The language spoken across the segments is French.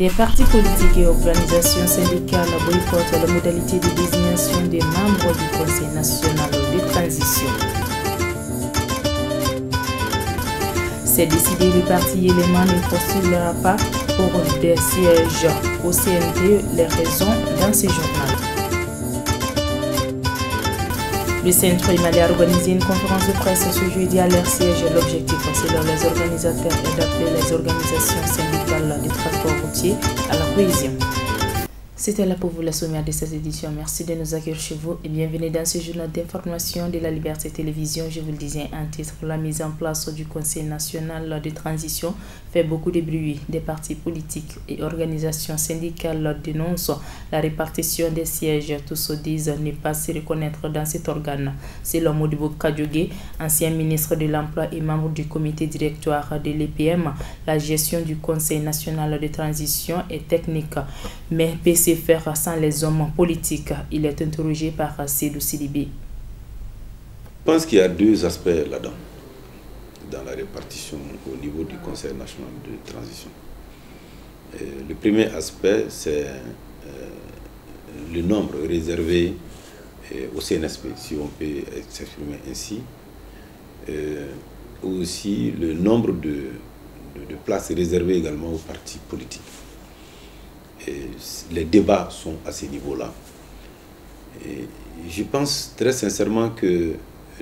Des partis politiques et organisations syndicales boycottent la modalité de désignation des membres du Conseil national de transition. C'est décidé, le parti élément ne postulera pas pour des sièges au CNT. Les raisons dans ce journal. Le Centre Imali a organisé une conférence de presse ce jeudi à leur siège. L'objectif, selon les organisateurs, est d'appeler les organisations syndicales de transport routier à la cohésion. C'était là pour vous la sommaire de cette édition. Merci de nous accueillir chez vous et bienvenue dans ce journal d'information de la Liberté Télévision. Je vous le disais en titre, la mise en place du Conseil national de transition fait beaucoup de bruit. Des partis politiques et organisations syndicales dénoncent la répartition des sièges. Tous se disent ne pas se reconnaître dans cet organe. Selon Modibo Kadjogé, ancien ministre de l'Emploi et membre du comité directoire de l'EPM, la gestion du Conseil national de transition est technique, mais peut se faire sans les hommes politiques. Il est interrogé par Seydou Sidibé. Je pense qu'il y a deux aspects là-dedans, dans la répartition au niveau du Conseil national de transition. Le premier aspect, c'est le nombre réservé au CNSP, si on peut s'exprimer ainsi, ou aussi le nombre de places réservées également aux partis politiques. Et les débats sont à ce niveau-là. Je pense très sincèrement que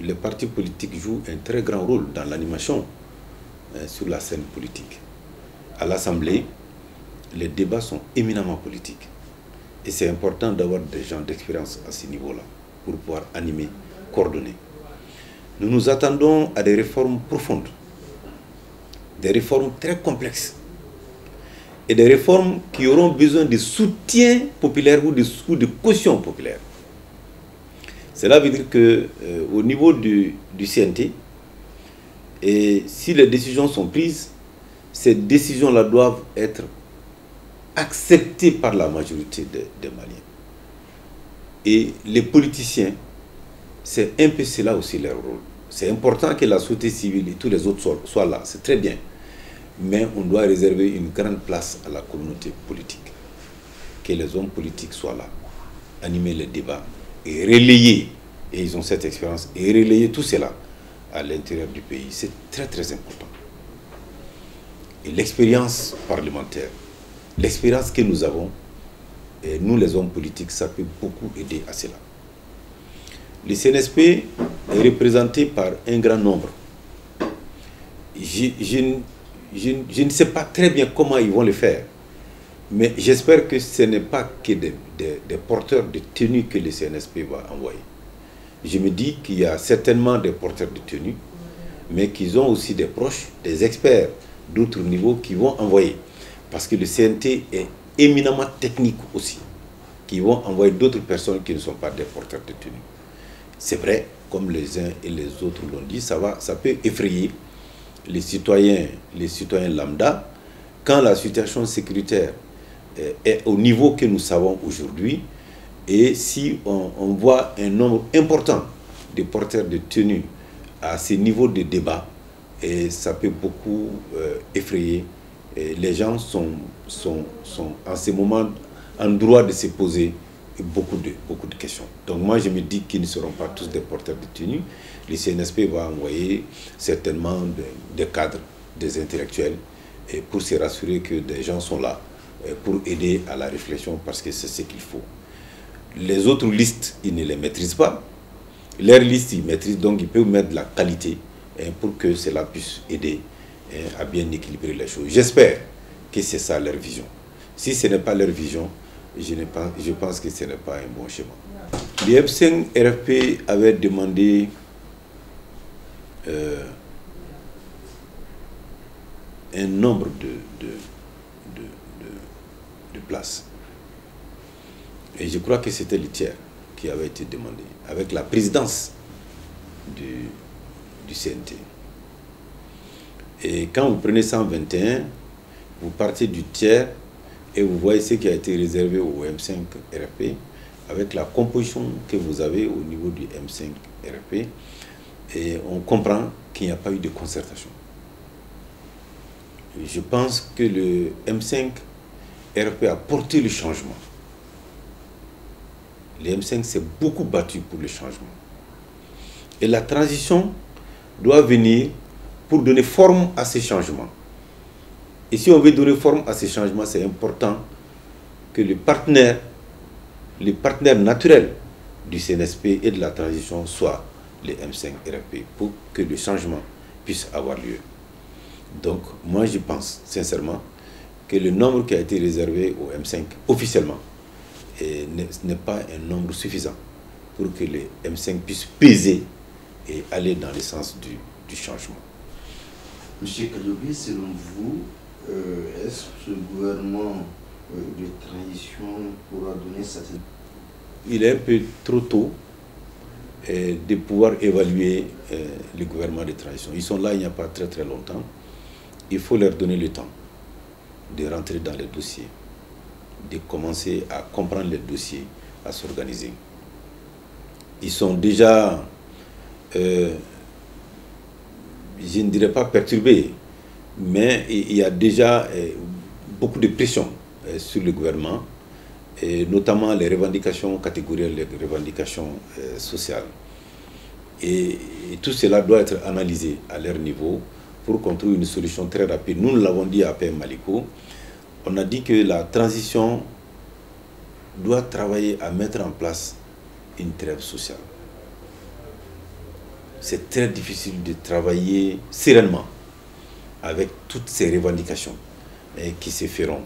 les partis politiques jouent un très grand rôle dans l'animation sur la scène politique. À l'Assemblée, les débats sont éminemment politiques. Et c'est important d'avoir des gens d'expérience à ce niveau-là pour pouvoir animer, coordonner. Nous nous attendons à des réformes profondes, des réformes très complexes, et des réformes qui auront besoin de soutien populaire ou de caution populaire. Cela veut dire qu'au niveau du CNT, et si les décisions sont prises, ces décisions-là doivent être acceptées par la majorité des Maliens. Et les politiciens, c'est un peu cela aussi leur rôle. C'est important que la société civile et tous les autres soient là, c'est très bien. Mais on doit réserver une grande place à la communauté politique. Que les hommes politiques soient là, animer les débats et relayer, et ils ont cette expérience, et relayer tout cela à l'intérieur du pays. C'est très très important. Et l'expérience parlementaire, l'expérience que nous avons, et nous les hommes politiques, ça peut beaucoup aider à cela. Le CNSP est représenté par un grand nombre. Je ne sais pas très bien comment ils vont le faire, mais j'espère que ce n'est pas que des porteurs de tenue que le CNSP va envoyer. Je me dis qu'il y a certainement des porteurs de tenue, mais qu'ils ont aussi des proches, des experts d'autres niveaux qui vont envoyer. Parce que le CNT est éminemment technique aussi, qui vont envoyer d'autres personnes qui ne sont pas des porteurs de tenue. C'est vrai, comme les uns et les autres l'ont dit, ça peut effrayer les citoyens lambda, quand la situation sécuritaire est au niveau que nous savons aujourd'hui, et si on voit un nombre important de porteurs de tenue à ce niveau de débat, et ça peut beaucoup effrayer. Et les gens sont en ce moment en droit de se poser beaucoup de questions. Donc moi je me dis qu'ils ne seront pas tous des porteurs de tenue. Le CNSP va envoyer certainement des cadres, des intellectuels, et pour se rassurer que des gens sont là pour aider à la réflexion, parce que c'est ce qu'il faut. Les autres listes, ils ne les maîtrisent pas. Leurs listes, ils maîtrisent, donc ils peuvent mettre de la qualité pour que cela puisse aider à bien équilibrer les choses. J'espère que c'est ça leur vision. Si ce n'est pas leur vision, je pense que ce n'est pas un bon schéma. Le F5 RFP avait demandé un nombre de places. Et je crois que c'était le tiers qui avait été demandé, avec la présidence du CNT. Et quand vous prenez 121, vous partez du tiers et vous voyez ce qui a été réservé au M5 RFP, avec la composition que vous avez au niveau du M5 RFP, et on comprend qu'il n'y a pas eu de concertation. Je pense que le M5 RFP a porté le changement. Le M5 s'est beaucoup battu pour le changement. Et la transition doit venir pour donner forme à ces changements. Et si on veut donner forme à ces changements, c'est important que les partenaires naturels du CNSP et de la transition soient les M5 RFP pour que le changement puisse avoir lieu. Donc, moi, je pense sincèrement que le nombre qui a été réservé au M5 officiellement n'est pas un nombre suffisant pour que les M5 puissent peser et aller dans le sens du changement. Monsieur Kadiobi, selon vous, est-ce que ce gouvernement de transition pourra donner satisfaction? Il est un peu trop tôt de pouvoir évaluer le gouvernement de transition. Ils sont là il n'y a pas très très longtemps. Il faut leur donner le temps de rentrer dans les dossiers, de commencer à comprendre les dossiers, à s'organiser. Ils sont déjà, je ne dirais pas perturbés, mais il y a déjà beaucoup de pression sur le gouvernement, et notamment les revendications catégorielles, les revendications sociales. Et tout cela doit être analysé à leur niveau pour qu'on trouve une solution très rapide. Nous l'avons dit à PM Maliko, on a dit que la transition doit travailler à mettre en place une trêve sociale. C'est très difficile de travailler sereinement avec toutes ces revendications qui se feront.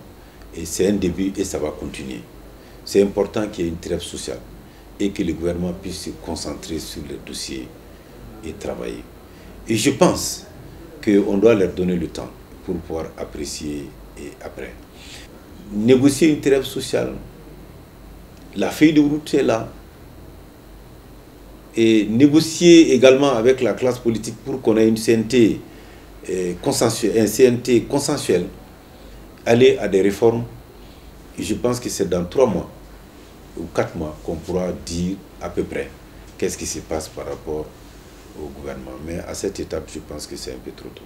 Et c'est un début et ça va continuer. C'est important qu'il y ait une trêve sociale et que le gouvernement puisse se concentrer sur les dossiers et travailler. Et je pense qu'on doit leur donner le temps pour pouvoir apprécier et après. Négocier une trêve sociale, la feuille de route est là. Et négocier également avec la classe politique pour qu'on ait une CNT consensuelle, aller à des réformes. Et je pense que c'est dans 3 mois ou 4 mois qu'on pourra dire à peu près qu'est-ce qui se passe par rapport au gouvernement. Mais à cette étape, je pense que c'est un peu trop tôt.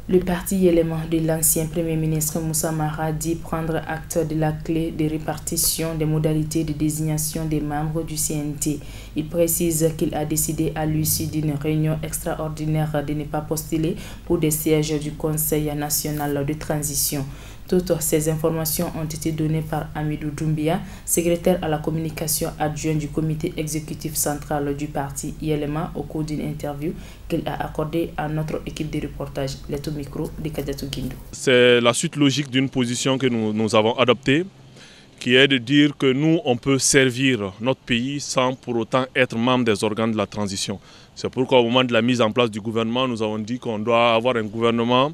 Le parti élément de l'ancien Premier ministre Moussa Mara dit prendre acte de la clé de répartition des modalités de désignation des membres du CNT. Il précise qu'il a décidé à l'issue d'une réunion extraordinaire de ne pas postuler pour des sièges du Conseil national de transition. Toutes ces informations ont été données par Amidou Doumbia, secrétaire à la communication adjoint du comité exécutif central du parti ILMA, au cours d'une interview qu'il a accordée à notre équipe de reportage. Les au micro de Kadiatou Guindou. C'est la suite logique d'une position que nous avons adoptée, qui est de dire que nous, on peut servir notre pays sans pour autant être membre des organes de la transition. C'est pourquoi au moment de la mise en place du gouvernement, nous avons dit qu'on doit avoir un gouvernement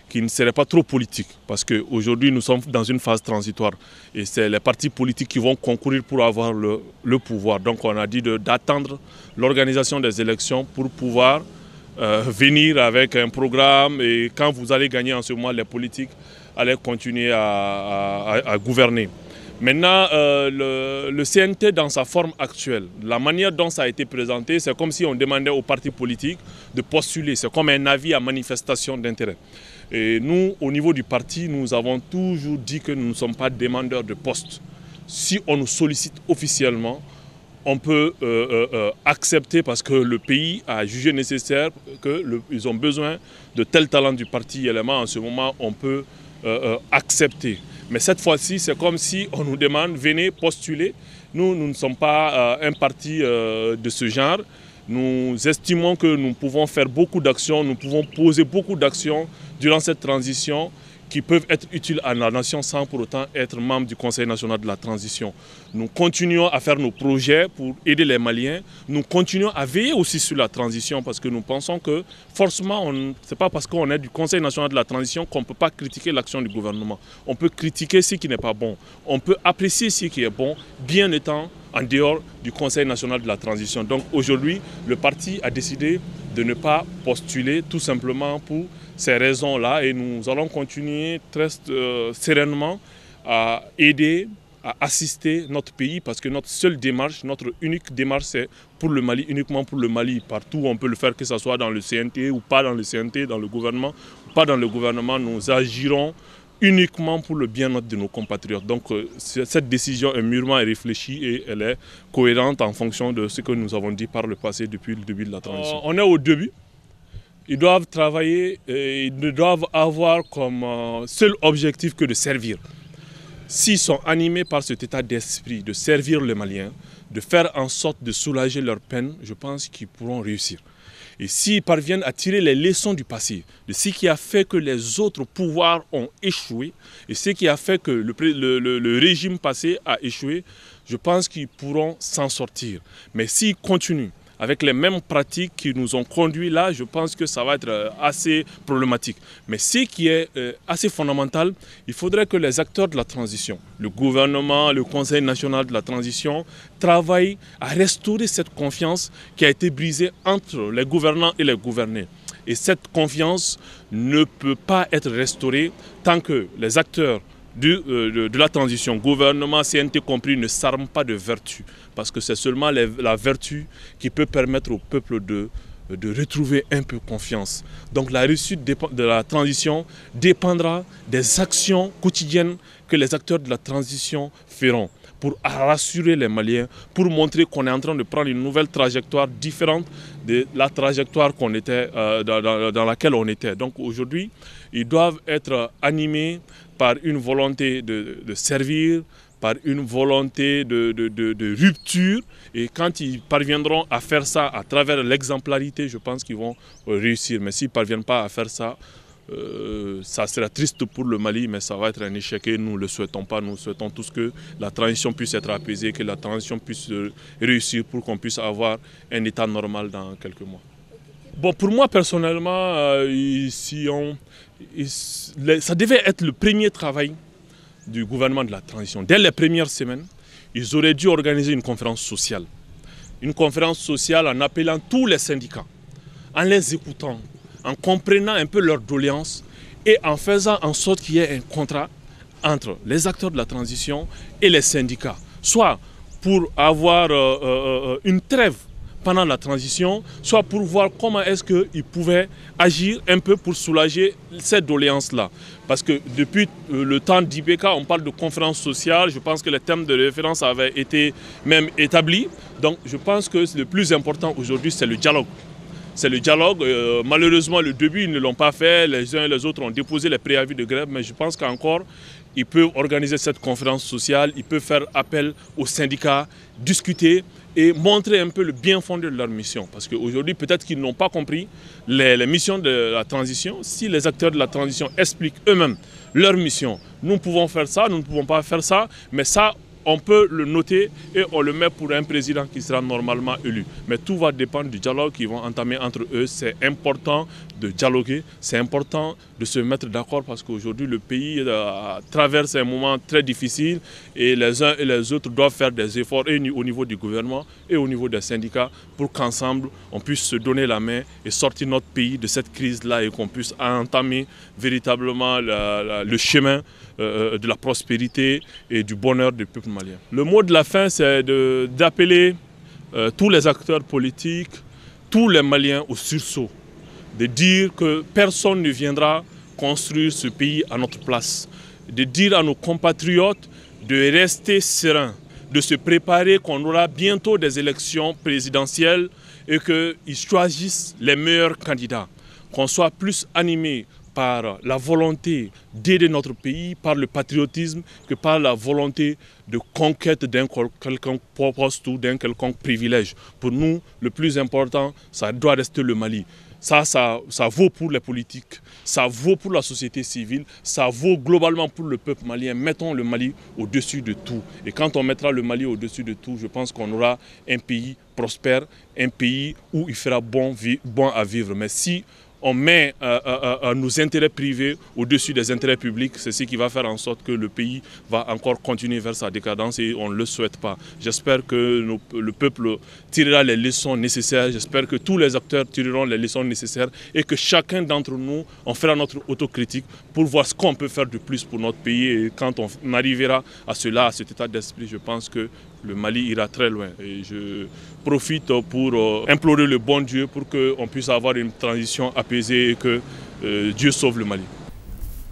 qui ne serait pas trop politique, parce qu'aujourd'hui nous sommes dans une phase transitoire et c'est les partis politiques qui vont concourir pour avoir le pouvoir. Donc on a dit d'attendre l'organisation des élections pour pouvoir venir avec un programme, et quand vous allez gagner en ce moment, les politiques allaient continuer à gouverner. Maintenant, le CNT dans sa forme actuelle, la manière dont ça a été présenté, c'est comme si on demandait aux partis politiques de postuler. C'est comme un avis à manifestation d'intérêt. Et nous, au niveau du parti, nous avons toujours dit que nous ne sommes pas demandeurs de postes. Si on nous sollicite officiellement, on peut accepter parce que le pays a jugé nécessaire qu'ils ont besoin de tel talent du parti élément. En ce moment, on peut accepter. Mais cette fois-ci, c'est comme si on nous demande, venez postuler. Nous ne sommes pas un parti de ce genre. Nous estimons que nous pouvons faire beaucoup d'actions, nous pouvons poser beaucoup d'actions durant cette transition qui peuvent être utiles à la nation sans pour autant être membre du Conseil national de la transition. Nous continuons à faire nos projets pour aider les Maliens. Nous continuons à veiller aussi sur la transition parce que nous pensons que forcément, ce n'est pas parce qu'on est du Conseil national de la transition qu'on ne peut pas critiquer l'action du gouvernement. On peut critiquer ce qui n'est pas bon. On peut apprécier ce qui est bon, bien étant en dehors du Conseil national de la transition. Donc aujourd'hui, le parti a décidé de ne pas postuler tout simplement pour ces raisons-là, et nous allons continuer très sereinement à aider, à assister notre pays, parce que notre seule démarche, notre unique démarche, c'est pour le Mali, uniquement pour le Mali. Partout où on peut le faire, que ce soit dans le CNT ou pas dans le CNT, dans le gouvernement ou pas dans le gouvernement, nous agirons uniquement pour le bien-être de nos compatriotes. Donc cette décision est mûrement réfléchie et elle est cohérente en fonction de ce que nous avons dit par le passé depuis le début de la transition. On est au début. Ils doivent travailler et ils ne doivent avoir comme seul objectif que de servir. S'ils sont animés par cet état d'esprit de servir les Maliens, de faire en sorte de soulager leur peine, je pense qu'ils pourront réussir. Et s'ils parviennent à tirer les leçons du passé, de ce qui a fait que les autres pouvoirs ont échoué, et ce qui a fait que le régime passé a échoué, je pense qu'ils pourront s'en sortir. Mais s'ils continuent avec les mêmes pratiques qui nous ont conduits là, je pense que ça va être assez problématique. Mais ce qui est assez fondamental, il faudrait que les acteurs de la transition, le gouvernement, le Conseil national de la transition, travaillent à restaurer cette confiance qui a été brisée entre les gouvernants et les gouvernés. Et cette confiance ne peut pas être restaurée tant que les acteurs de la transition, gouvernement, CNT compris, ne s'arment pas de vertu. Parce que c'est seulement la vertu qui peut permettre au peuple de retrouver un peu confiance. Donc la réussite de la transition dépendra des actions quotidiennes que les acteurs de la transition feront pour rassurer les Maliens, pour montrer qu'on est en train de prendre une nouvelle trajectoire différente de la trajectoire dans laquelle on était. Donc aujourd'hui, ils doivent être animés par une volonté de servir, par une volonté de rupture. Et quand ils parviendront à faire ça à travers l'exemplarité, je pense qu'ils vont réussir. Mais s'ils ne parviennent pas à faire ça, ça sera triste pour le Mali, mais ça va être un échec et nous ne le souhaitons pas. Nous souhaitons tous que la transition puisse être apaisée, que la transition puisse réussir pour qu'on puisse avoir un état normal dans quelques mois. Bon, pour moi personnellement, ça devait être le premier travail du gouvernement de la transition. Dès les premières semaines, ils auraient dû organiser une conférence sociale. Une conférence sociale en appelant tous les syndicats, en les écoutant, en comprenant un peu leurs doléances et en faisant en sorte qu'il y ait un contrat entre les acteurs de la transition et les syndicats. Soit pour avoir une trêve pendant la transition, soit pour voir comment est-ce qu'ils pouvaient agir un peu pour soulager cette doléance-là. Parce que depuis le temps d'IBK, on parle de conférence sociale, je pense que les thèmes de référence avaient été même établis. Donc je pense que le plus important aujourd'hui, c'est le dialogue. C'est le dialogue. Malheureusement, le début, ils ne l'ont pas fait. Les uns et les autres ont déposé les préavis de grève, mais je pense qu'encore, ils peuvent organiser cette conférence sociale, ils peuvent faire appel aux syndicats, discuter et montrer un peu le bien fondé de leur mission. Parce qu'aujourd'hui, peut-être qu'ils n'ont pas compris les missions de la transition. Si les acteurs de la transition expliquent eux-mêmes leur mission, nous pouvons faire ça, nous ne pouvons pas faire ça, mais ça, on peut le noter et on le met pour un président qui sera normalement élu. Mais tout va dépendre du dialogue qu'ils vont entamer entre eux. C'est important de dialoguer, c'est important de se mettre d'accord parce qu'aujourd'hui le pays traverse un moment très difficile et les uns et les autres doivent faire des efforts et au niveau du gouvernement et au niveau des syndicats pour qu'ensemble on puisse se donner la main et sortir notre pays de cette crise-là et qu'on puisse entamer véritablement le chemin de la prospérité et du bonheur du peuple malien. Le mot de la fin, c'est d'appeler tous les acteurs politiques, tous les Maliens au sursaut, de dire que personne ne viendra construire ce pays à notre place, de dire à nos compatriotes de rester sereins, de se préparer qu'on aura bientôt des élections présidentielles et qu'ils choisissent les meilleurs candidats, qu'on soit plus animés par la volonté d'aider notre pays, par le patriotisme, que par la volonté de conquête d'un quelconque poste ou d'un quelconque privilège. Pour nous, le plus important, ça doit rester le Mali. Ça vaut pour les politiques, ça vaut pour la société civile, ça vaut globalement pour le peuple malien. Mettons le Mali au-dessus de tout. Et quand on mettra le Mali au-dessus de tout, je pense qu'on aura un pays prospère, un pays où il fera bon à vivre. Mais si on met nos intérêts privés au-dessus des intérêts publics, c'est ce qui va faire en sorte que le pays va encore continuer vers sa décadence et on ne le souhaite pas. J'espère que le peuple tirera les leçons nécessaires, j'espère que tous les acteurs tireront les leçons nécessaires et que chacun d'entre nous, on fera notre autocritique pour voir ce qu'on peut faire de plus pour notre pays et quand on arrivera à cela, à cet état d'esprit, je pense que le Mali ira très loin et je profite pour implorer le bon Dieu pour qu'on puisse avoir une transition apaisée et que Dieu sauve le Mali.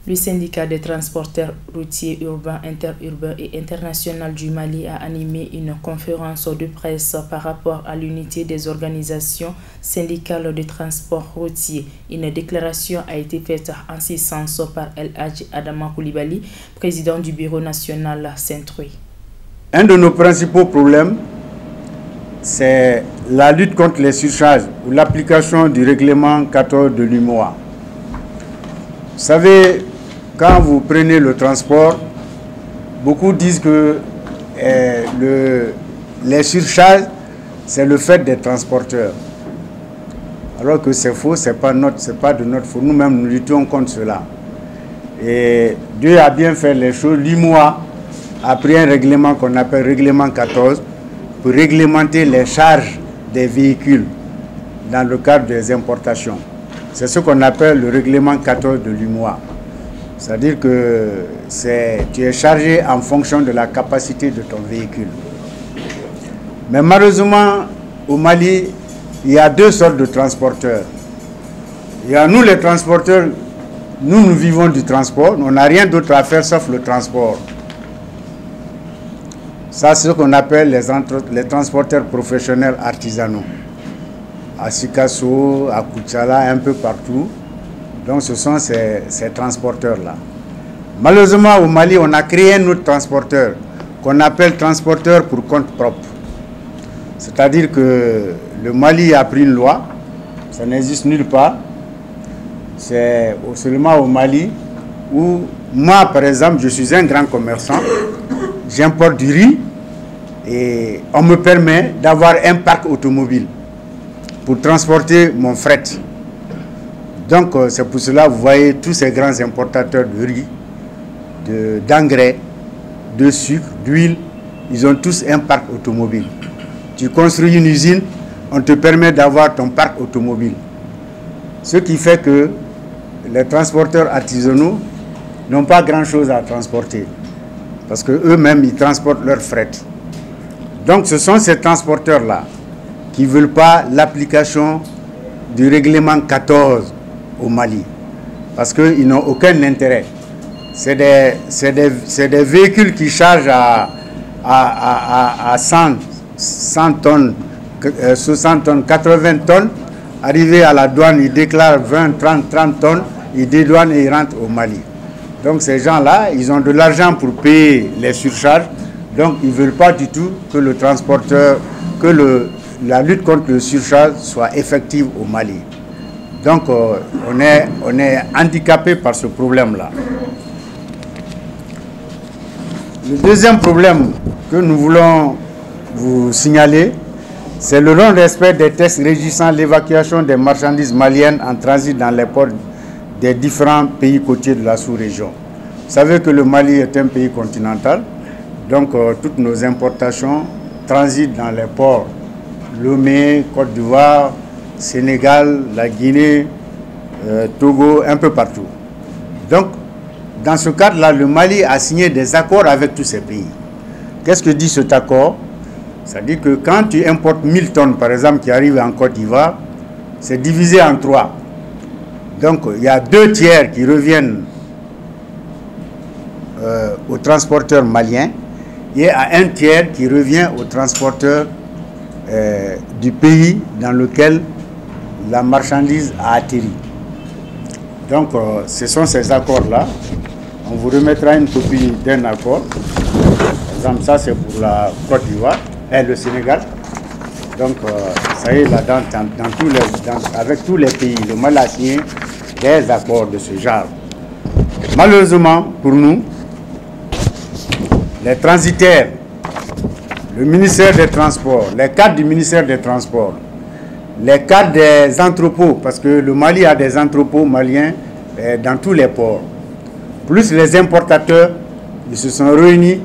Le syndicat des transporteurs routiers urbains, interurbains et internationaux du Mali a animé une conférence de presse par rapport à l'unité des organisations syndicales de transport routier. Une déclaration a été faite en ce sens par El Hadji Adama Koulibaly, président du bureau national Saint-Louis. Un de nos principaux problèmes, c'est la lutte contre les surcharges ou l'application du règlement 14 de l'UMOA. Vous savez, quand vous prenez le transport, beaucoup disent que les surcharges, c'est le fait des transporteurs. Alors que c'est faux, c'est pas de notre faute. Nous-mêmes, nous luttons contre cela. Et Dieu a bien fait les choses. L'UMOA a pris un règlement qu'on appelle règlement 14 pour réglementer les charges des véhicules dans le cadre des importations. C'est ce qu'on appelle le règlement 14 de l'UMOA. C'est-à-dire que tu es chargé en fonction de la capacité de ton véhicule. Mais malheureusement, au Mali, il y a deux sortes de transporteurs. Il y a nous les transporteurs, nous vivons du transport, on n'a rien d'autre à faire sauf le transport. Ça, c'est ce qu'on appelle les transporteurs professionnels artisanaux. À Sikasso, à Koutchala, un peu partout. Donc ce sont ces transporteurs-là. Malheureusement, au Mali, on a créé un autre transporteur qu'on appelle transporteur pour compte propre. C'est-à-dire que le Mali a pris une loi, ça n'existe nulle part. C'est seulement au Mali où moi, par exemple, je suis un grand commerçant, j'importe du riz et on me permet d'avoir un parc automobile pour transporter mon fret. Donc c'est pour cela que vous voyez tous ces grands importateurs de riz, d'engrais, de sucre, d'huile, ils ont tous un parc automobile. Tu construis une usine, on te permet d'avoir ton parc automobile. Ce qui fait que les transporteurs artisanaux n'ont pas grand-chose à transporter. Parce qu'eux-mêmes, ils transportent leur fret. Donc ce sont ces transporteurs-là qui ne veulent pas l'application du règlement 14 au Mali. Parce qu'ils n'ont aucun intérêt. C'est des véhicules qui chargent à 100 tonnes, 60 tonnes, 80 tonnes. Arrivés à la douane, ils déclarent 20, 30 tonnes, ils dédouanent et ils rentrent au Mali. Donc ces gens-là, ils ont de l'argent pour payer les surcharges. Donc ils ne veulent pas du tout que le transporteur, que la lutte contre le surcharge soit effective au Mali. Donc on est handicapé par ce problème-là. Le deuxième problème que nous voulons vous signaler, c'est le non-respect des textes régissant l'évacuation des marchandises maliennes en transit dans les ports des différents pays côtiers de la sous-région. Vous savez que le Mali est un pays continental, donc toutes nos importations transitent dans les ports Lomé, Côte d'Ivoire, Sénégal, la Guinée, Togo, un peu partout. Donc, dans ce cadre-là, le Mali a signé des accords avec tous ces pays. Qu'est-ce que dit cet accord? Ça dit que quand tu importes 1000 tonnes, par exemple, qui arrivent en Côte d'Ivoire, c'est divisé en 3. Donc, il y a 2 tiers qui reviennent aux transporteurs maliens et à 1 tiers qui revient aux transporteurs du pays dans lequel la marchandise a atterri. Donc, ce sont ces accords-là. On vous remettra une copie d'un accord. Par exemple, ça c'est pour la Côte d'Ivoire et le Sénégal. Donc, ça y est, là, avec tous les pays, le Mali a signé des accords de ce genre. Malheureusement, pour nous, les transitaires, le ministère des Transports, les cadres du ministère des Transports, les cadres des entrepôts, parce que le Mali a des entrepôts maliens dans tous les ports, plus les importateurs, ils se sont réunis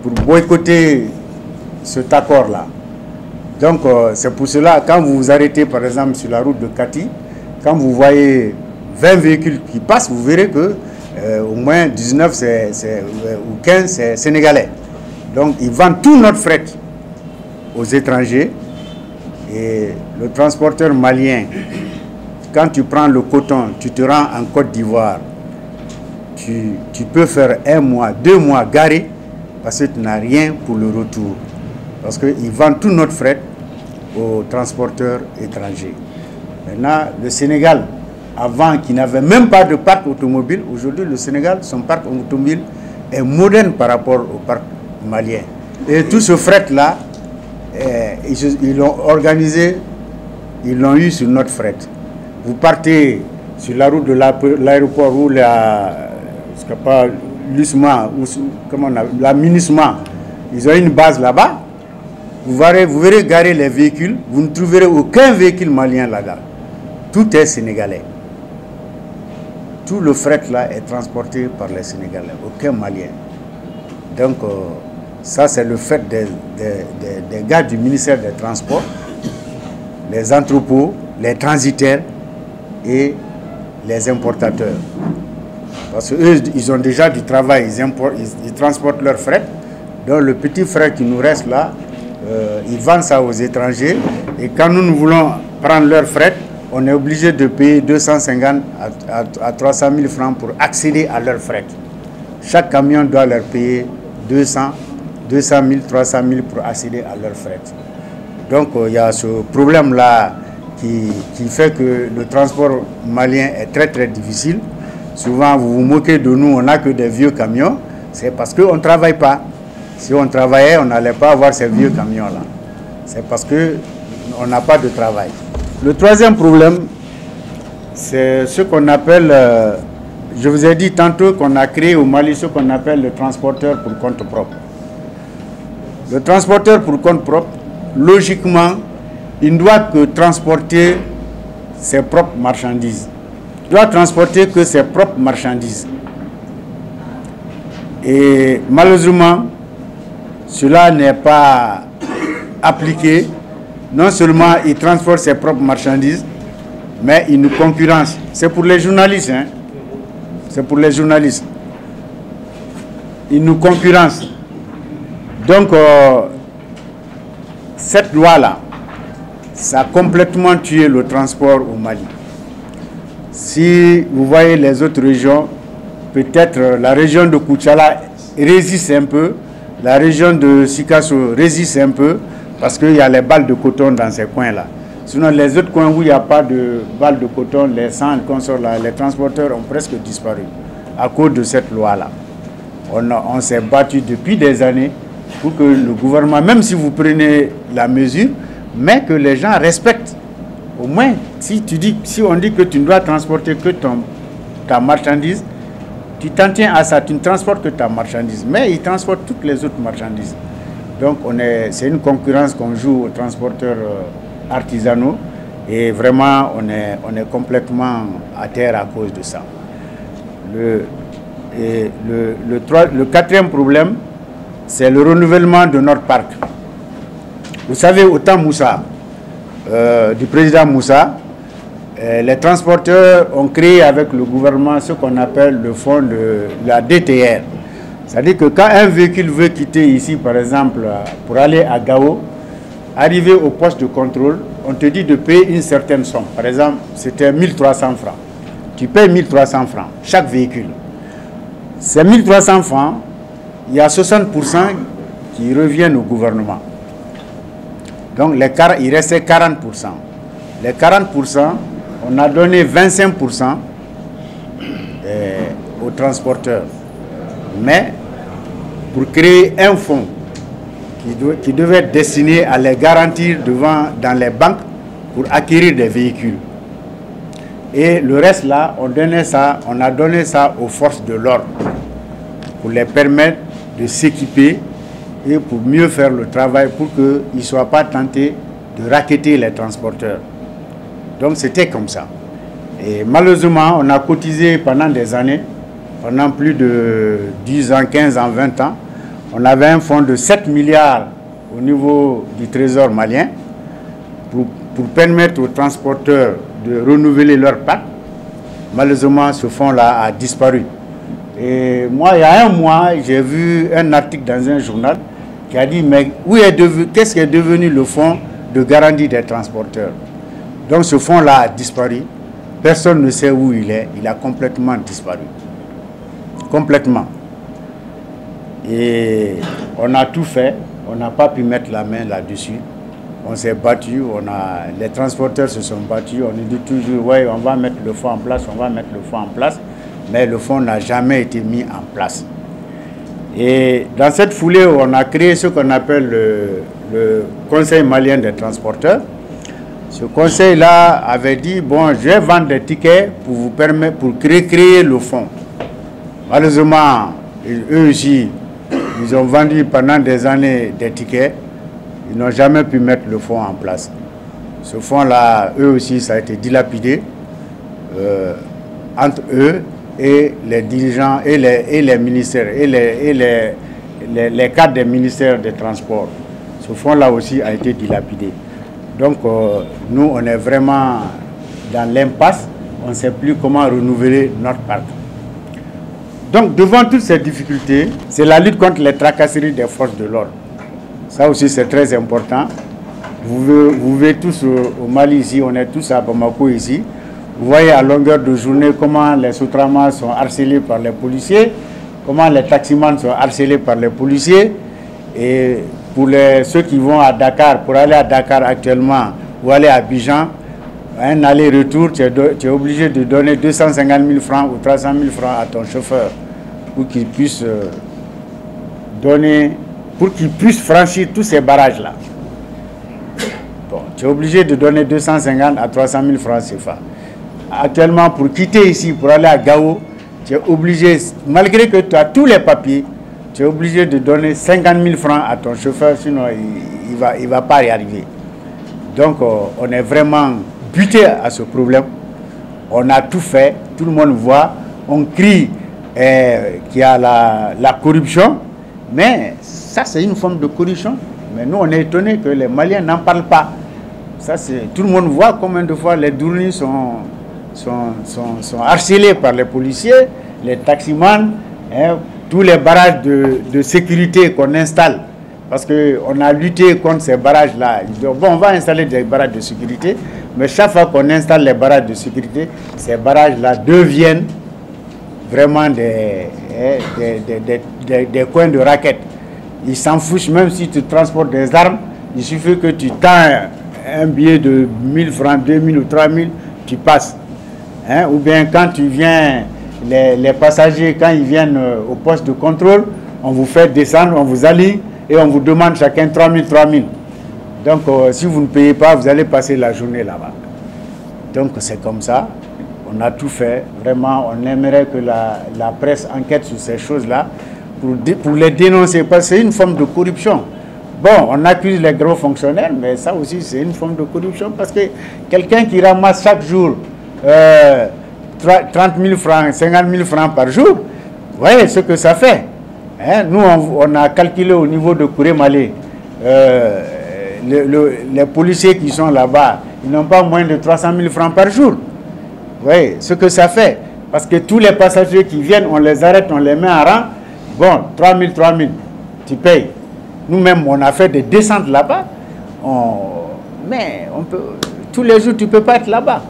pour boycotter cet accord-là. Donc, c'est pour cela, quand vous vous arrêtez, par exemple, sur la route de Kati, quand vous voyez 20 véhicules qui passent, vous verrez que au moins 19 ou 15, c'est sénégalais. Donc, ils vendent tout notre fret aux étrangers. Et le transporteur malien, quand tu prends le coton, tu te rends en Côte d'Ivoire. tu peux faire 1 mois, 2 mois garé parce que tu n'as rien pour le retour. Parce qu'ils vendent tout notre fret aux transporteurs étrangers. Maintenant, le Sénégal, avant qui n'avait même pas de parc automobile, aujourd'hui le Sénégal, son parc automobile est moderne par rapport au parc malien. Et tout ce fret-là, ils l'ont organisé, ils l'ont eu sur notre fret. Vous partez sur la route de l'aéroport ou la MINUSMA, ils ont une base là-bas. Vous verrez garer les véhicules, vous ne trouverez aucun véhicule malien là-bas. Tout est sénégalais. Tout le fret là est transporté par les Sénégalais, aucun malien. Donc, ça c'est le fait des gars du ministère des Transports, les entrepôts, les transitaires et les importateurs. Parce qu'eux, ils ont déjà du travail, ils transportent leur fret. Donc le petit fret qui nous reste là, ils vendent ça aux étrangers. Et quand nous voulons prendre leur fret, on est obligé de payer 250 à 300 000 francs pour accéder à leur fret. Chaque camion doit leur payer 200 000, 300 000 pour accéder à leur fret. Donc il y a ce problème-là qui fait que le transport malien est très très difficile. Souvent vous vous moquez de nous, on n'a que des vieux camions. C'est parce qu'on ne travaille pas. Si on travaillait, on n'allait pas avoir ces vieux camions-là. C'est parce qu'on n'a pas de travail. Le troisième problème, c'est ce qu'on appelle, je vous ai dit tantôt qu'on a créé au Mali ce qu'on appelle le transporteur pour compte propre. Le transporteur pour compte propre, logiquement, il ne doit que transporter ses propres marchandises. Il doit transporter que ses propres marchandises. Et malheureusement, cela n'est pas appliqué. Non seulement il transporte ses propres marchandises, mais il nous concurrence. C'est pour les journalistes, hein? C'est pour les journalistes. Il nous concurrence. Donc, cette loi-là, ça a complètement tué le transport au Mali. Si vous voyez les autres régions, peut-être la région de Koutchala résiste un peu, la région de Sikasso résiste un peu, parce qu'il y a les balles de coton dans ces coins-là. Sinon, les autres coins où il n'y a pas de balles de coton, les centres, les transporteurs ont presque disparu à cause de cette loi-là. On s'est battu depuis des années pour que le gouvernement, même si vous prenez la mesure, mais que les gens respectent. Au moins, si on dit que tu ne dois transporter que ta marchandise, tu t'en tiens à ça, tu ne transportes que ta marchandise. Mais ils transportent toutes les autres marchandises. Donc c'est une concurrence qu'on joue aux transporteurs artisanaux et vraiment on est complètement à terre à cause de ça. Le quatrième problème, c'est le renouvellement de notre parc. Vous savez, au temps Moussa, du président Moussa, les transporteurs ont créé avec le gouvernement ce qu'on appelle le fonds de la DTR. C'est-à-dire que quand un véhicule veut quitter ici, par exemple, pour aller à Gao, arriver au poste de contrôle, on te dit de payer une certaine somme. Par exemple, c'était 1300 francs. Tu payes 1300 francs, chaque véhicule. Ces 1300 francs, il y a 60% qui reviennent au gouvernement. Donc, il restait 40%. Les 40%, on a donné 25% aux transporteurs. Mais pour créer un fonds qui devait être destiné à les garantir dans les banques pour acquérir des véhicules. Et le reste là, on a donné ça aux forces de l'ordre pour les permettre de s'équiper et pour mieux faire le travail pour qu'ils ne soient pas tentés de racketter les transporteurs. Donc c'était comme ça. Et malheureusement, on a cotisé pendant des années. Pendant plus de 10 ans, 15 ans, 20 ans, on avait un fonds de 7 milliards au niveau du trésor malien pour permettre aux transporteurs de renouveler leur parc. Malheureusement, ce fonds-là a disparu. Et moi, il y a un mois, j'ai vu un article dans un journal qui a dit, mais qu'est-ce qui est devenu le fonds de garantie des transporteurs? Donc ce fonds-là a disparu. Personne ne sait où il est. Il a complètement disparu. complètement. Et on a tout fait, on n'a pas pu mettre la main là-dessus. On s'est battu, les transporteurs se sont battus, on dit toujours, ouais, on va mettre le fonds en place, on va mettre le fonds en place, mais le fonds n'a jamais été mis en place. Et dans cette foulée, on a créé ce qu'on appelle le Conseil malien des transporteurs. Ce conseil-là avait dit, bon, je vais vendre des tickets pour vous permettre, pour créer le fonds. Malheureusement, eux aussi, ils ont vendu pendant des années des tickets. Ils n'ont jamais pu mettre le fonds en place. Ce fonds-là, eux aussi, ça a été dilapidé entre eux et les dirigeants et les ministères et les cadres des ministères des Transports. Ce fonds-là aussi a été dilapidé. Donc, nous, on est vraiment dans l'impasse. On ne sait plus comment renouveler notre parc. Donc, devant toutes ces difficultés, c'est la lutte contre les tracasseries des forces de l'ordre. Ça aussi, c'est très important. Vous verrez tous au Mali ici, on est tous à Bamako ici. Vous voyez à longueur de journée comment les sous-traitants sont harcelés par les policiers, comment les taximans sont harcelés par les policiers. Et pour ceux qui vont à Dakar, pour aller à Dakar actuellement ou aller à Abidjan, un aller-retour, tu es obligé de donner 250 000 francs ou 300 000 francs à ton chauffeur pour qu'il puisse franchir tous ces barrages-là. Bon, tu es obligé de donner 250 à 300 000 francs CFA. Actuellement, pour quitter ici, pour aller à Gao, tu es obligé, malgré que tu as tous les papiers, tu es obligé de donner 50 000 francs à ton chauffeur, sinon il va pas y arriver. Donc, on est vraiment buté à ce problème. On a tout fait, tout le monde voit, on crie qu'il y a la corruption, mais ça c'est une forme de corruption. Mais nous on est étonnés que les Maliens n'en parlent pas. Ça, tout le monde voit combien de fois les Dournis sont harcelés par les policiers, les taximans, tous les barrages de sécurité qu'on installe. Parce qu'on a lutté contre ces barrages-là. Bon, on va installer des barrages de sécurité, mais chaque fois qu'on installe les barrages de sécurité, ces barrages-là deviennent vraiment des coins de raquettes. Ils s'en fichent, même si tu transportes des armes, il suffit que tu tends un billet de 1000 francs, 2000 ou 3000, tu passes. Ou bien quand tu viens, les passagers, quand ils viennent au poste de contrôle, on vous fait descendre, on vous aligne, et on vous demande chacun 3000. Donc, si vous ne payez pas, vous allez passer la journée là-bas. Donc, c'est comme ça. On a tout fait. Vraiment, on aimerait que la presse enquête sur ces choses-là pour les dénoncer. Parce que c'est une forme de corruption. Bon, on accuse les gros fonctionnaires, mais ça aussi, c'est une forme de corruption. Parce que quelqu'un qui ramasse chaque jour 30 000 francs, 50 000 francs par jour, vous voyez ce que ça fait. Nous, on a calculé au niveau de Kouré-Malé, les policiers qui sont là-bas, ils n'ont pas moins de 300 000 francs par jour. Vous voyez ce que ça fait. Parce que tous les passagers qui viennent, on les arrête, on les met en rang. Bon, 3000, tu payes. Nous-mêmes, on a fait des descentes là-bas. Mais tous les jours, tu ne peux pas être là-bas.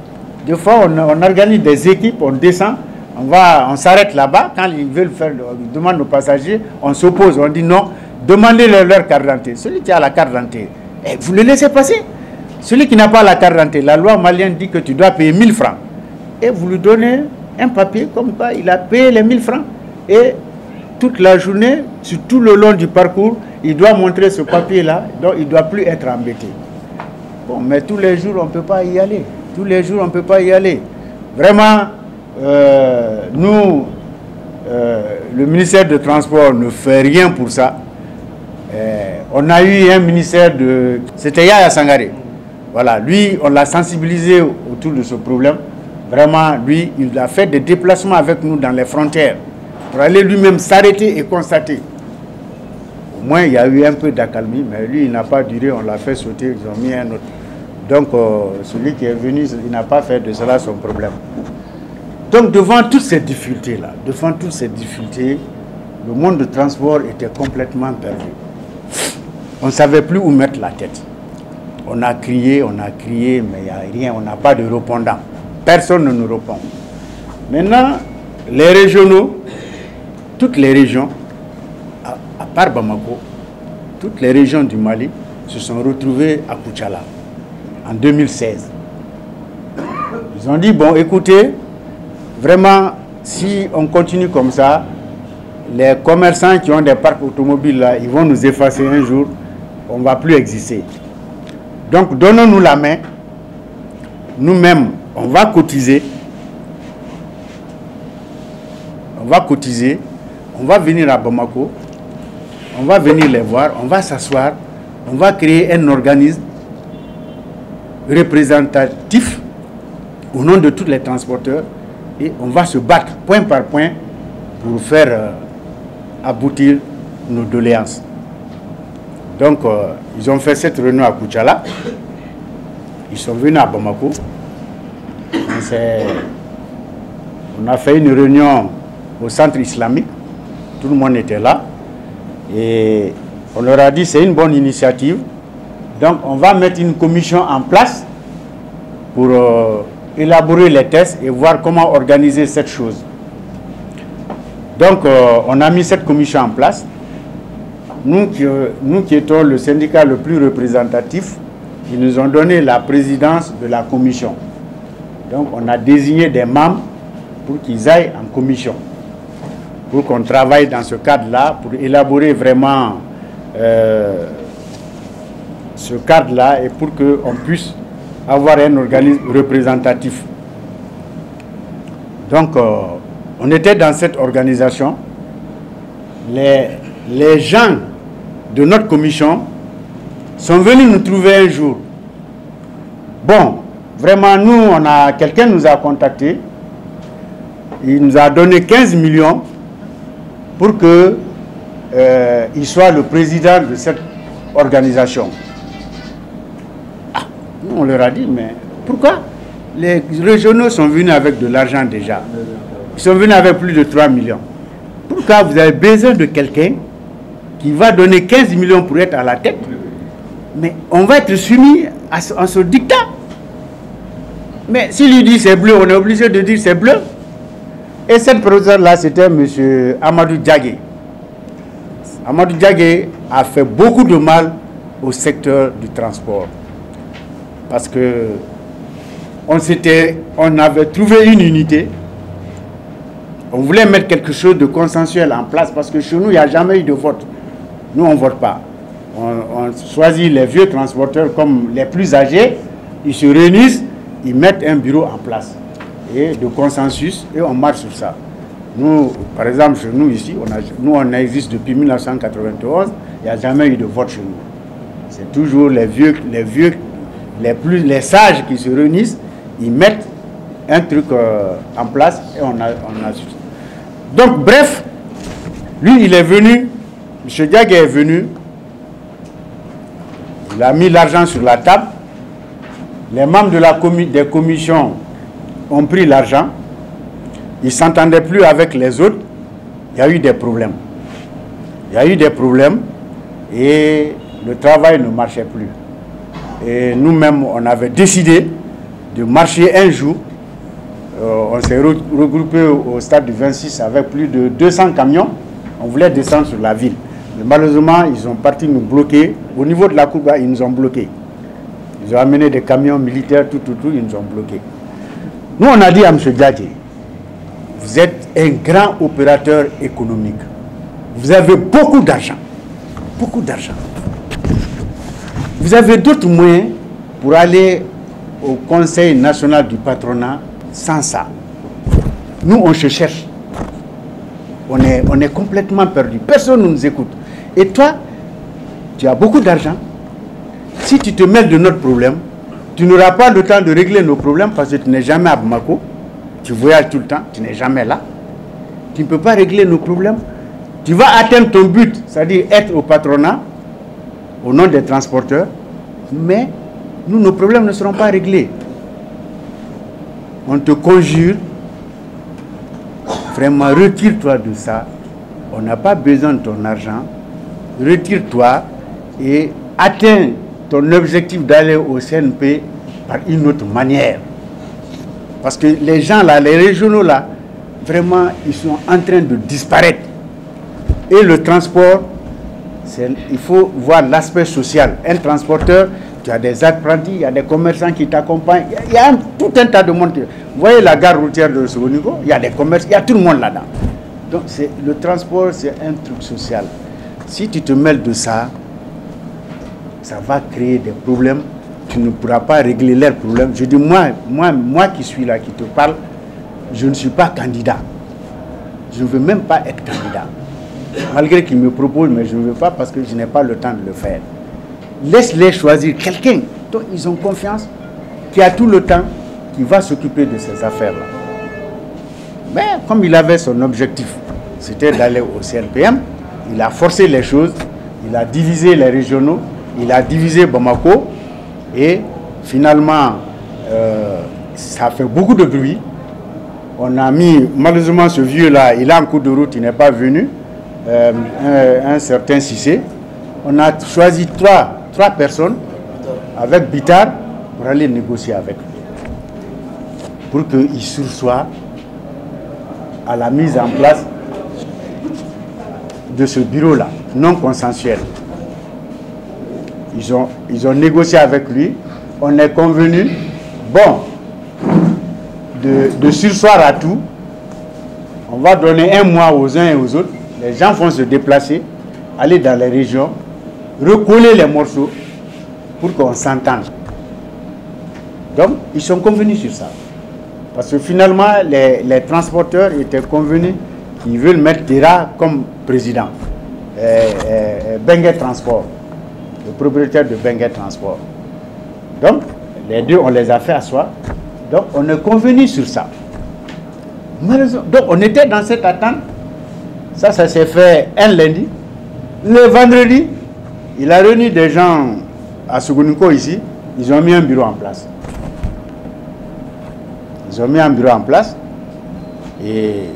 Des fois, on organise des équipes, on descend. On s'arrête là-bas, quand ils veulent ils demandent aux passagers, on s'oppose, on dit non, demandez-leur leur carte d'identité. Celui qui a la carte d'identité, vous le laissez passer. Celui qui n'a pas la carte d'identité, la loi malienne dit que tu dois payer 1000 francs. Et vous lui donnez un papier comme quoi il a payé les 1000 francs. Et toute la journée, sur tout le long du parcours, il doit montrer ce papier-là, donc il ne doit plus être embêté. Bon, mais tous les jours, on ne peut pas y aller. Tous les jours, on ne peut pas y aller. Vraiment, nous, le ministère de Transport ne fait rien pour ça. On a eu un ministère c'était Yaya Sangaré. Voilà, lui, on l'a sensibilisé autour de ce problème. Vraiment, lui, il a fait des déplacements avec nous dans les frontières pour aller lui-même s'arrêter et constater. Au moins, il y a eu un peu d'accalmie, mais lui, il n'a pas duré, on l'a fait sauter, ils ont mis un autre. Donc, celui qui est venu, il n'a pas fait de cela son problème. Donc, devant toutes ces difficultés-là, le monde du transport était complètement perdu. On ne savait plus où mettre la tête. On a crié, mais il n'y a rien, on n'a pas de répondant. Personne ne nous répond. Maintenant, les régionaux, toutes les régions, à part Bamako, toutes les régions du Mali se sont retrouvées à Koutchala en 2016. Ils ont dit, bon, écoutez, vraiment, si on continue comme ça, les commerçants qui ont des parcs automobiles là, ils vont nous effacer un jour, on ne va plus exister. Donc, donnons-nous la main. Nous-mêmes, on va cotiser. On va cotiser. On va venir à Bamako. On va venir les voir. On va s'asseoir. On va créer un organisme représentatif au nom de tous les transporteurs. Et on va se battre point par point pour faire aboutir nos doléances. Donc, ils ont fait cette réunion à Koutchala. Ils sont venus à Bamako. On a fait une réunion au centre islamique. Tout le monde était là. Et on leur a dit c'est une bonne initiative. Donc, on va mettre une commission en place pour élaborer les tests et voir comment organiser cette chose. Donc, on a mis cette commission en place. Nous qui étions le syndicat le plus représentatif, ils nous ont donné la présidence de la commission. Donc, on a désigné des membres pour qu'ils aillent en commission, pour qu'on travaille dans ce cadre-là, pour élaborer vraiment ce cadre-là et pour qu'on puisse avoir un organisme représentatif. Donc, on était dans cette organisation. Les gens de notre commission sont venus nous trouver un jour. Bon, vraiment, nous, quelqu'un nous a contactés. Il nous a donné 15 millions pour qu'il soit le président de cette organisation. Ah, nous, on leur a dit, mais pourquoi? Les régionaux sont venus avec de l'argent déjà. Ils sont venus avec plus de 3 millions. Pourquoi vous avez besoin de quelqu'un qui va donner 15 millions pour être à la tête? Mais on va être soumis à ce dictat. Mais s'il lui dit c'est bleu, on est obligé de dire c'est bleu. Et cette professeure-là, c'était M. Amadou Diagué. Amadou Diagué a fait beaucoup de mal au secteur du transport. Parce que on avait trouvé une unité. On voulait mettre quelque chose de consensuel en place parce que chez nous, il n'y a jamais eu de vote. Nous, on ne vote pas. On choisit les vieux transporteurs comme les plus âgés. Ils se réunissent, ils mettent un bureau en place et de consensus et on marche sur ça. Nous, par exemple, chez nous ici, on existe depuis 1991, il n'y a jamais eu de vote chez nous. C'est toujours les sages qui se réunissent, ils mettent un truc en place et on a donc bref, lui il est venu, M. Diagué est venu, il a mis l'argent sur la table, les membres de des commissions ont pris l'argent, ils ne s'entendaient plus avec les autres, il y a eu des problèmes. Il y a eu des problèmes et le travail ne marchait plus. Et nous-mêmes, on avait décidé de marcher un jour. On s'est regroupé au stade du 26 avec plus de 200 camions. On voulait descendre sur la ville. Mais malheureusement, ils sont partis nous bloquer. Au niveau de la Kouba, ils nous ont bloqués. Ils ont amené des camions militaires, tout, ils nous ont bloqués. Nous, on a dit à M. Diagué, vous êtes un grand opérateur économique. Vous avez beaucoup d'argent. Beaucoup d'argent. Vous avez d'autres moyens pour aller au Conseil national du patronat sans ça. Nous, on se cherche. On est complètement perdu. Personne ne nous écoute. Et toi, tu as beaucoup d'argent. Si tu te mêles de notre problème, tu n'auras pas le temps de régler nos problèmes parce que tu n'es jamais à Bamako. Tu voyages tout le temps, tu n'es jamais là. Tu ne peux pas régler nos problèmes. Tu vas atteindre ton but, c'est-à-dire être au patronat, au nom des transporteurs, mais nous, nos problèmes ne seront pas réglés. On te conjure, vraiment, retire-toi de ça. On n'a pas besoin de ton argent. Retire-toi et atteins ton objectif d'aller au CNP par une autre manière. Parce que les gens là, les régionaux là, vraiment, ils sont en train de disparaître. Et le transport, il faut voir l'aspect social. Un transporteur, tu as des apprentis, il y a des commerçants qui t'accompagnent. Il y a tout un tas de monde. Vous voyez la gare routière de Sogonikô, il y a des commerces, il y a tout le monde là-dedans. Donc le transport, c'est un truc social. Si tu te mêles de ça, ça va créer des problèmes. Tu ne pourras pas régler leurs problèmes. Je dis, moi qui suis là, qui te parle, je ne suis pas candidat. Je ne veux même pas être candidat. Malgré qu'ils me proposent, mais je ne veux pas parce que je n'ai pas le temps de le faire. Laisse-les choisir quelqu'un dont ils ont confiance, qui a tout le temps, qui va s'occuper de ces affaires-là. Mais comme il avait son objectif, c'était d'aller au CNPM, il a forcé les choses, il a divisé les régionaux, il a divisé Bamako, et finalement, ça fait beaucoup de bruit. On a mis, malheureusement ce vieux-là, il a un coup de route, il n'est pas venu, un certain Cissé. On a choisi trois personnes avec Bitar pour aller négocier avec lui. Pour qu'il sursoit à la mise en place de ce bureau-là, non consensuel. Ils ont négocié avec lui. On est convenu, bon, de sursoir à tout. On va donner un mois aux uns et aux autres. Les gens vont se déplacer, aller dans les régions, recoller les morceaux pour qu'on s'entende. Donc, ils sont convenus sur ça. Parce que finalement, les transporteurs étaient convenus qu'ils veulent mettre Tera comme président. Bengue Transport, le propriétaire de Bengue Transport. Donc, les deux, on les a fait asseoir. Donc, on est convenu sur ça. Donc, on était dans cette attente. Ça s'est fait un lundi. Le vendredi, il a réuni des gens à Sogonikô ici. Ils ont mis un bureau en place. Ils ont mis un bureau en place. Et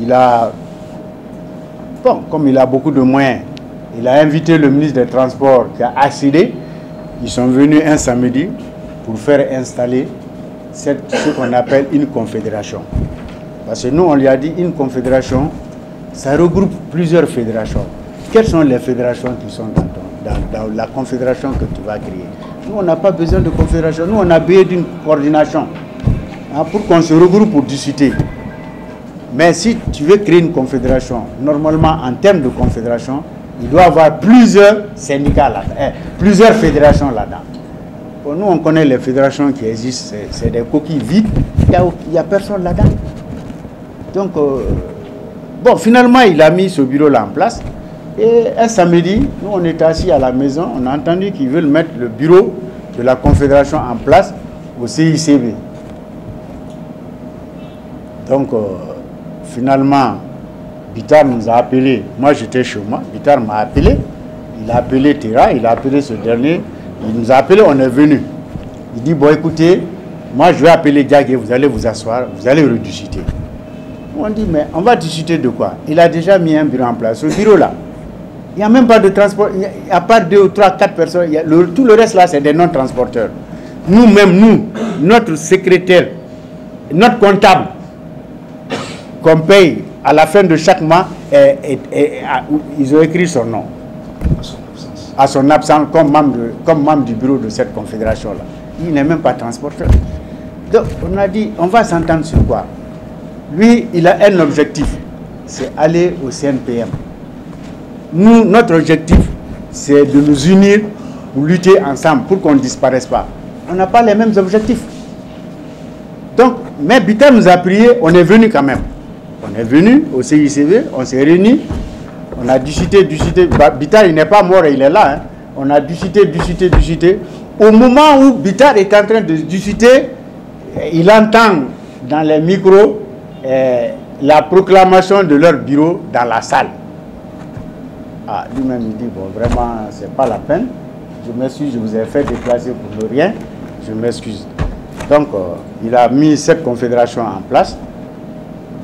il a... Bon, comme il a beaucoup de moyens, il a invité le ministre des Transports qui a accédé. Ils sont venus un samedi pour faire installer ce qu'on appelle une confédération. Parce que nous, on lui a dit une confédération, ça regroupe plusieurs fédérations. Quelles sont les fédérations qui sont dans la confédération que tu vas créer? Nous, on n'a pas besoin de confédération. Nous, on a besoin d'une coordination pour qu'on se regroupe pour discuter. Mais si tu veux créer une confédération, normalement, en termes de confédération, il doit y avoir plusieurs syndicats là-dedans, plusieurs fédérations là-dedans. Bon, nous, on connaît les fédérations qui existent, c'est des coquilles vides, il n'y a personne là-dedans. Donc, bon, finalement, il a mis ce bureau-là en place. Et un samedi, nous, on était assis à la maison, on a entendu qu'ils veulent mettre le bureau de la confédération en place au CICB. Donc, finalement, Bitar nous a appelé. Moi, j'étais chez moi. Bitar m'a appelé. Il a appelé Tera, il a appelé ce dernier. Il nous a appelé, on est venu. Il dit, bon, écoutez, moi, je vais appeler Diagué, vous allez vous asseoir, vous allez rediscuter. On dit, mais on va discuter de quoi? Il a déjà mis un bureau en place. Ce bureau-là, il n'y a même pas de transport. À part 2 ou 3, 4 personnes, tout le reste là, c'est des non-transporteurs. Nous, notre secrétaire, notre comptable, qu'on paye à la fin de chaque mois, ils ont écrit son nom. À son absence, comme membre du bureau de cette confédération-là. Il n'est même pas transporteur. Donc, on a dit, on va s'entendre sur quoi? Lui, il a un objectif, c'est aller au CNPM. Nous, notre objectif, c'est de nous unir pour lutter ensemble, pour qu'on ne disparaisse pas. On n'a pas les mêmes objectifs. Donc, mais Bitar nous a prié, on est venu quand même. On est venu au CICB, on s'est réunis, on a discuté. Bitar, il n'est pas mort, il est là. Hein. On a discuté. Au moment où Bitar est en train de discuter, il entend dans les micros la proclamation de leur bureau dans la salle. Ah, lui-même, il dit, bon, vraiment, c'est pas la peine. Je m'excuse, je vous ai fait déplacer pour rien. Je m'excuse. Donc, il a mis cette confédération en place.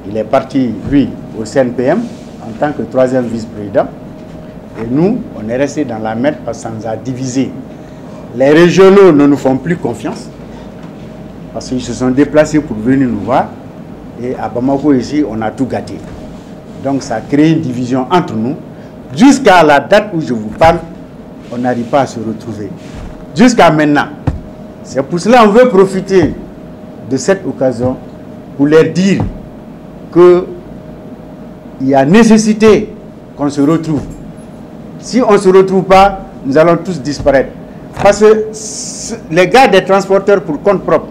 Il est parti, lui, au CNPM, en tant que 3e vice-président. Et nous, on est resté dans la merde parce que ça nous a divisés. Les régionaux ne nous font plus confiance. Parce qu'ils se sont déplacés pour venir nous voir. Et à Bamako, ici, on a tout gâté. Donc ça crée une division entre nous. Jusqu'à la date où je vous parle, on n'arrive pas à se retrouver. Jusqu'à maintenant. C'est pour cela qu'on veut profiter de cette occasion pour leur dire qu'il y a nécessité qu'on se retrouve. Si on ne se retrouve pas, nous allons tous disparaître. Parce que les gars des transporteurs pour compte propre,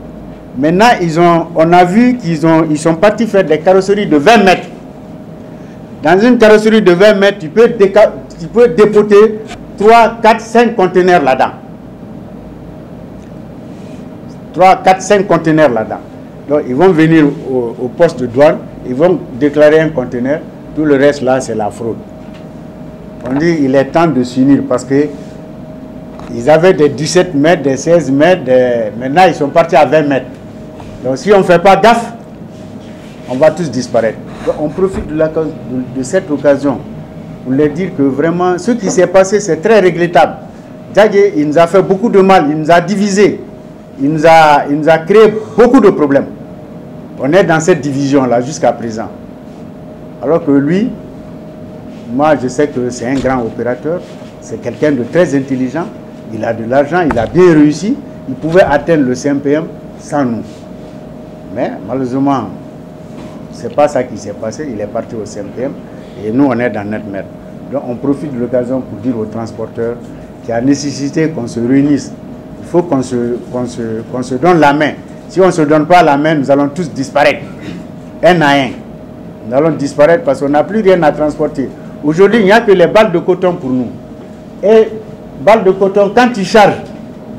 maintenant, on a vu qu'ils sont partis faire des carrosseries de 20 mètres. Dans une carrosserie de 20 mètres, tu peux dépoter 3, 4, 5 conteneurs là-dedans. 3, 4, 5 conteneurs là-dedans. Donc, ils vont venir au poste de douane, ils vont déclarer un conteneur, tout le reste là, c'est la fraude. On dit il est temps de s'unir parce que ils avaient des 17 mètres, des 16 mètres, maintenant ils sont partis à 20 mètres. Donc si on ne fait pas gaffe, on va tous disparaître. Donc, on profite de cette occasion pour leur dire que vraiment ce qui s'est passé c'est très regrettable. Djadje, il nous a fait beaucoup de mal, il nous a divisés, il nous a créé beaucoup de problèmes. On est dans cette division-là jusqu'à présent. Alors que lui, moi je sais que c'est un grand opérateur, c'est quelqu'un de très intelligent, il a de l'argent, il a bien réussi, il pouvait atteindre le CMPM sans nous. Mais malheureusement, ce n'est pas ça qui s'est passé, il est parti au CMPM et nous on est dans notre merde. Donc on profite de l'occasion pour dire aux transporteurs qu'il y a nécessité qu'on se réunisse. Il faut qu'on se donne la main. Si on ne se donne pas la main, nous allons tous disparaître, un à un. Nous allons disparaître parce qu'on n'a plus rien à transporter. Aujourd'hui, il n'y a que les balles de coton pour nous. Et balles de coton, quand tu charges,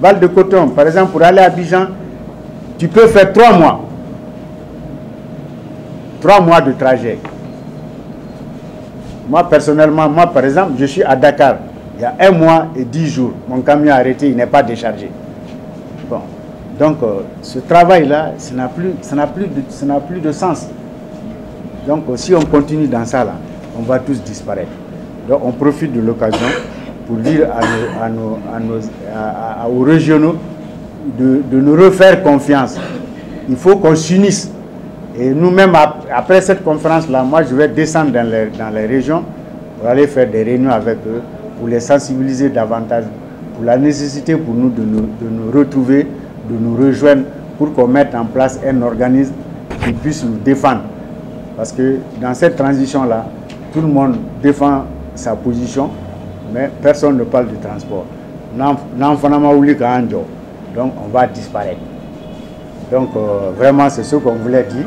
balles de coton, par exemple, pour aller à Abidjan, tu peux faire 3 mois. 3 mois de trajet. Moi, personnellement, par exemple, je suis à Dakar. Il y a 1 mois et 10 jours. Mon camion a arrêté, il n'est pas déchargé. Bon. Donc, ce travail-là, ça n'a plus de sens. Donc, si on continue dans ça, là, on va tous disparaître. Donc, on profite de l'occasion pour dire aux régionaux de nous refaire confiance. Il faut qu'on s'unisse. Et nous-mêmes, après cette conférence-là, moi, je vais descendre dans les régions pour aller faire des réunions avec eux, pour les sensibiliser davantage, pour la nécessité pour nous de nous retrouver, de nous rejoindre, pour qu'on mette en place un organisme qui puisse nous défendre. Parce que dans cette transition-là, tout le monde défend sa position, mais personne ne parle du transport. Donc on va disparaître. Donc vraiment c'est ce qu'on voulait dire.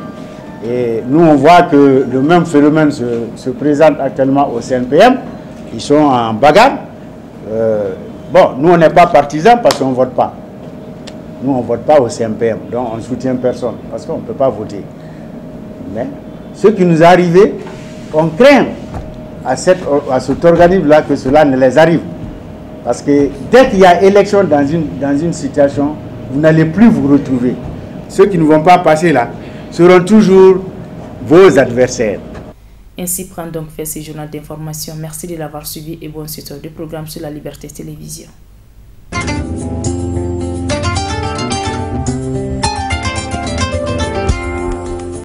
Et nous on voit que le même phénomène se présente actuellement au CNPM. Ils sont en bagarre. Bon, nous on n'est pas partisans parce qu'on ne vote pas. Nous on ne vote pas au CNPM, donc on ne soutient personne parce qu'on ne peut pas voter. Mais ce qui nous est arrivé, on craint à cet organisme-là que cela ne les arrive. Parce que dès qu'il y a élection dans une situation, vous n'allez plus vous retrouver. Ceux qui ne vont pas passer là seront toujours vos adversaires. Ainsi prend donc fait ce journal d'information. Merci de l'avoir suivi et bonne suite du programme sur la Liberté Télévision.